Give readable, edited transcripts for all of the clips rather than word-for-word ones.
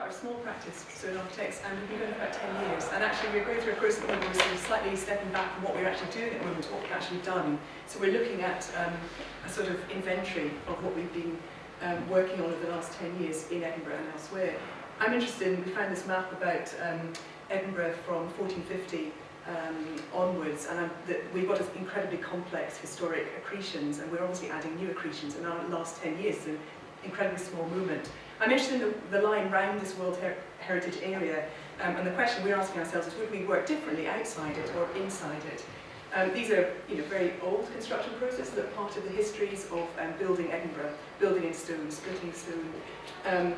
quite a small practice, Stone Architects, and we've been going for about 10 years. And actually we're going through a process where we're sort of slightly stepping back from what we're actually doing at the moment, what we've actually done. So we're looking at a sort of inventory of what we've been working on over the last 10 years in Edinburgh and elsewhere. I'm interested in, we found this map about Edinburgh from 1450 onwards, and we've got incredibly complex historic accretions, and we're obviously adding new accretions in our last 10 years, so incredibly small movement. I'm interested in the line round this World Heritage area, and the question we're asking ourselves is, would we work differently outside it or inside it? These are very old construction processes that are part of the histories of building Edinburgh, building in stone, splitting stone.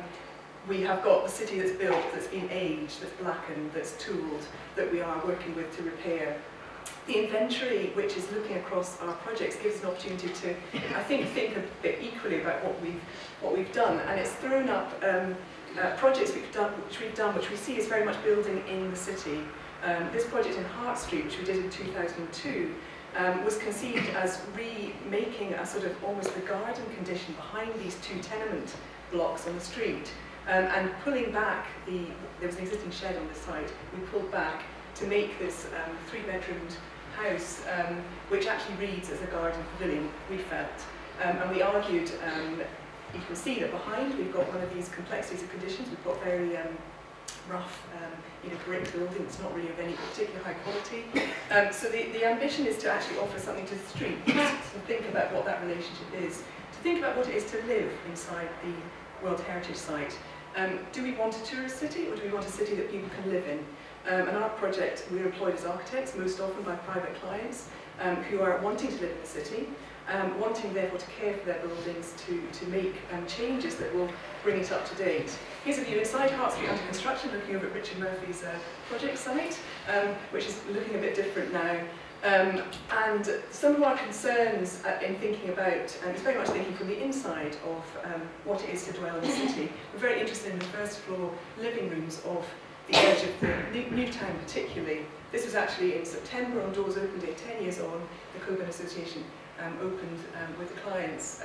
We have got the city that's built, that's been aged, that's blackened, that's tooled, that we are working with to repair. The inventory, which is looking across our projects, gives us an opportunity to, I think a bit equally about what we've done, and it's thrown up projects which we see as very much building in the city. This project in Hart Street, which we did in 2002, was conceived as remaking a sort of almost the garden condition behind these two tenement blocks on the street, and pulling back there was an existing shed on the site. We pulled back to make this 3-bedroomed house, which actually reads as a garden pavilion, we felt. And we argued, you can see that behind we've got one of these complexities of conditions. We've got very rough, brick building. It's not really of any particular high quality. So the ambition is to actually offer something to the street, to think about what that relationship is, to think about what it is to live inside the World Heritage Site. Do we want a tourist city, or do we want a city that people can live in? And our project, we're employed as architects, most often by private clients, who are wanting to live in the city, wanting therefore to care for their buildings, to make changes that will bring it up to date. Here's a view inside Hart Street under construction, looking over at Richard Murphy's project site, which is looking a bit different now. And some of our concerns in thinking about, it's very much thinking from the inside of what it is to dwell in the city. We're very interested in the first floor living rooms of the edge of the new town particularly. This was actually in September on Doors Open Day, 10 years on. The Coburn Association opened with the clients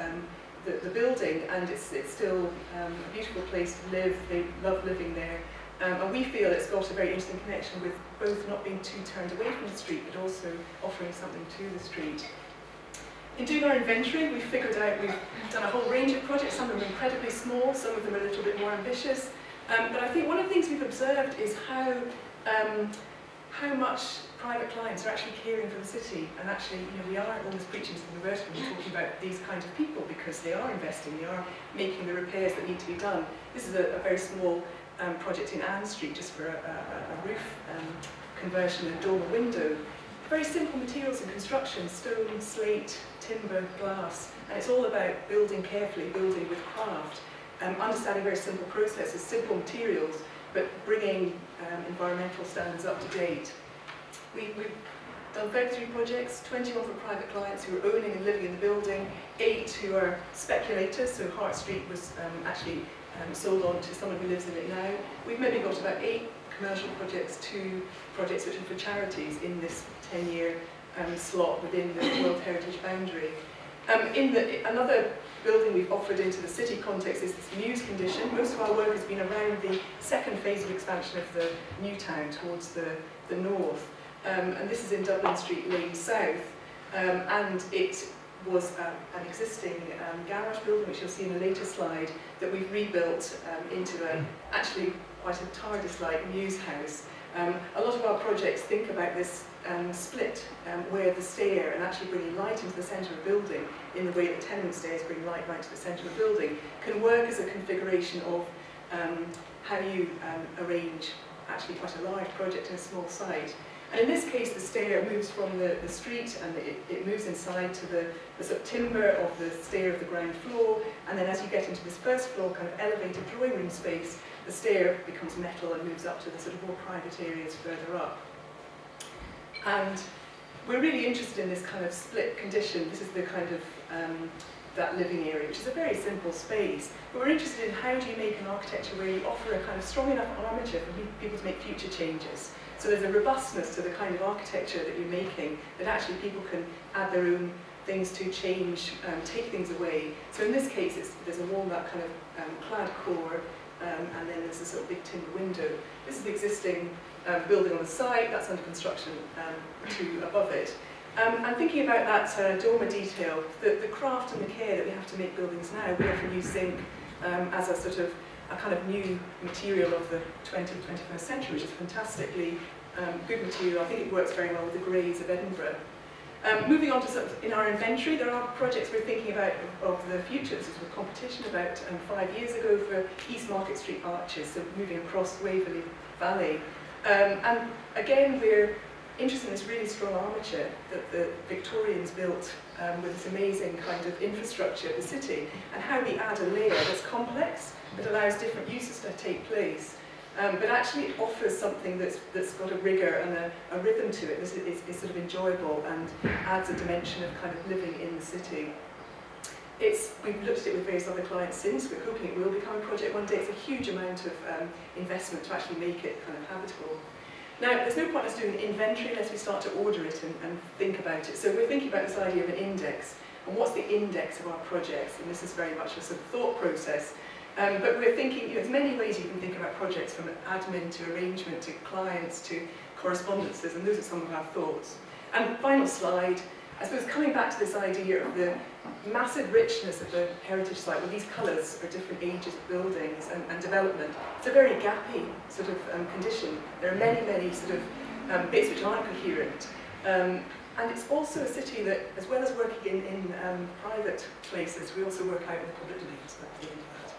the building, and it's still a beautiful place to live. They love living there. And we feel it's got a very interesting connection with both not being too turned away from the street, but also offering something to the street. In doing our inventory, we've figured out, we've done a whole range of projects. Some of them are incredibly small, some of them are a little bit more ambitious. But I think one of the things we've observed is how much private clients are actually caring for the city. And actually, we are almost preaching to the converted when we're talking about these kinds of people, because they are investing, they are making the repairs that need to be done. This is a very small project in Ann Street, just for a roof conversion and dormer window. Very simple materials in construction: stone, slate, timber, glass, and it's all about building carefully, building with craft, understanding very simple processes, simple materials, but bringing environmental standards up to date. We've done 33 projects, 21 for private clients who are owning and living in the building, 8 who are speculators, so Hart Street was actually sold on to someone who lives in it now. We've maybe got about 8 commercial projects, 2 projects which are for charities in this 10-year slot within the World Heritage boundary. Another building we've offered into the city context is this Mews condition. Most of our work has been around the second phase of expansion of the new town towards the north. And this is in Dublin Street Lane South, and it was an existing garage building, which you'll see in a later slide, that we've rebuilt into actually quite a TARDIS-like Mews house. A lot of our projects think about this split, where the stair and actually bringing light into the centre of the building, in the way that tenement stairs bring light right to the centre of the building, can work as a configuration of how you arrange actually quite a large project in a small site. And in this case, the stair moves from the street, and it moves inside to the sort of timber of the stair of the ground floor, and then as you get into this first floor kind of elevated drawing room space, the stair becomes metal and moves up to the sort of more private areas further up. And we're really interested in this kind of split condition. This is the kind of that living area, which is a very simple space. But we're interested in how do you make an architecture where you offer a kind of strong enough armature for people to make future changes. So there's a robustness to the kind of architecture that you're making, that actually people can add their own things to change, take things away. So in this case, there's a walnut kind of clad core, and then there's a sort of big timber window. This is the existing building on the site, that's under construction to above it. And thinking about that dormer detail, the craft and the care that we have to make buildings now, we often use zinc as a sort of a kind of new material of the 20th, 21st century, which is fantastically good material. I think it works very well with the greys of Edinburgh. Moving on to sort of in our inventory, there are projects we're thinking about of the future. This was a competition about 5 years ago for East Market Street arches, so moving across Waverley Valley. And again, we're interested in this really strong armature that the Victorians built with this amazing kind of infrastructure of the city, and how we add a layer that's complex, that allows different uses to take place. But actually it offers something that's got a rigour and a rhythm to it. It's sort of enjoyable and adds a dimension of kind of living in the city. We've looked at it with various other clients since. We're hoping it will become a project one day. It's a huge amount of investment to actually make it kind of habitable. Now, there's no point in us doing an inventory unless we start to order it and think about it. So we're thinking about this idea of an index. And what's the index of our projects? And this is very much a sort of thought process. But we're thinking, there's many ways you can think about projects, from admin to arrangement to clients to correspondences, and those are some of our thoughts. And final slide, I suppose coming back to this idea of the massive richness of the heritage site, with these colours for different ages of buildings and development. It's a very gappy sort of condition. There are many, many sort of bits which aren't coherent. And it's also a city that, as well as working in private places, we also work out in the public domain. So that's the end of that.